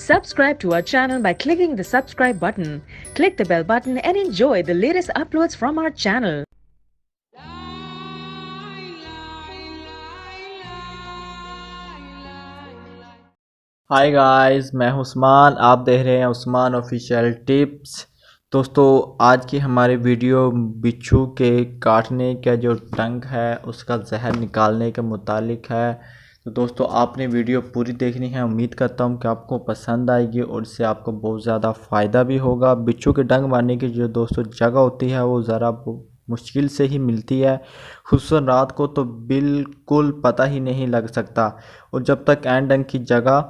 Subscribe to our channel by clicking the subscribe button. Click the bell button and enjoy the latest uploads from our channel. Hi guys, मैं हूं उस्मान। आप देख रहे हैं Usman official tips. दोस्तों, आज की हमारी वीडियो बिच्छू के काटने का जो डंक है उसका जहर निकालने के मुतालिक है। तो दोस्तों, आपने वीडियो पूरी देखनी है। उम्मीद करता हूं कि आपको पसंद आएगी और इससे आपको बहुत ज़्यादा फ़ायदा भी होगा। बिच्छू के डंक मारने की जो दोस्तों जगह होती है वो ज़रा मुश्किल से ही मिलती है, खुसूसन रात को तो बिल्कुल पता ही नहीं लग सकता। और जब तक एंड डंक की जगह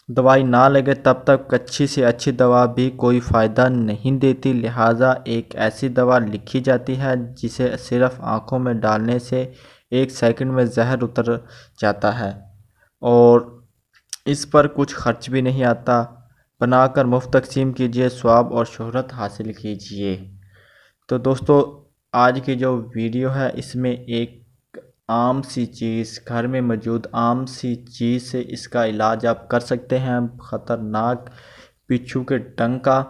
दवाई ना लगे तब तक अच्छी से अच्छी दवा भी कोई फ़ायदा नहीं देती। लिहाजा एक ऐसी दवा लिखी जाती है जिसे सिर्फ आँखों में डालने से 1 सेकंड में जहर उतर जाता है और इस पर कुछ खर्च भी नहीं आता। बनाकर मुफ्त तकसीम कीजिए, स्वाब और शोहरत हासिल कीजिए। तो दोस्तों, आज की जो वीडियो है इसमें एक आम सी चीज़, घर में मौजूद आम सी चीज़ से इसका इलाज आप कर सकते हैं, ख़तरनाक बिच्छू के डंक का।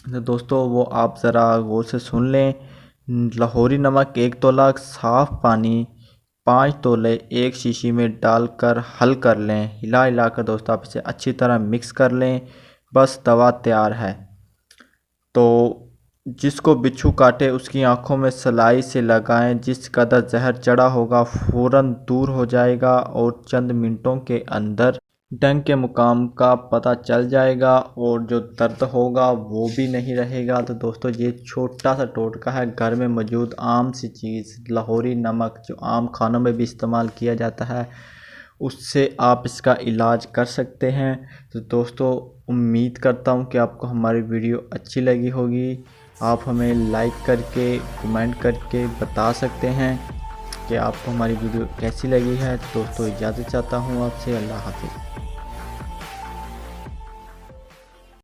तो दोस्तों, वो आप ज़रा गौर से सुन लें। लाहौरी नमक 1 तोला, साफ़ पानी 5 तोले एक शीशी में डालकर हल कर लें। हिला हिलाकर दोस्तों आप इसे अच्छी तरह मिक्स कर लें। बस दवा तैयार है। तो जिसको बिच्छू काटे उसकी आंखों में सलाई से लगाएं। जिस कदर जहर चढ़ा होगा फ़ौरन दूर हो जाएगा और चंद मिनटों के अंदर डंक के मुकाम का पता चल जाएगा और जो दर्द होगा वो भी नहीं रहेगा। तो दोस्तों, ये छोटा सा टोटका है, घर में मौजूद आम सी चीज़ लाहौरी नमक जो आम खानों में भी इस्तेमाल किया जाता है, उससे आप इसका इलाज कर सकते हैं। तो दोस्तों, उम्मीद करता हूँ कि आपको हमारी वीडियो अच्छी लगी होगी। आप हमें लाइक करके कमेंट करके बता सकते हैं कि आपको हमारी वीडियो कैसी लगी है। दोस्तों, इजाज़त चाहता हूँ आपसे। अल्लाह हाफ़िज़।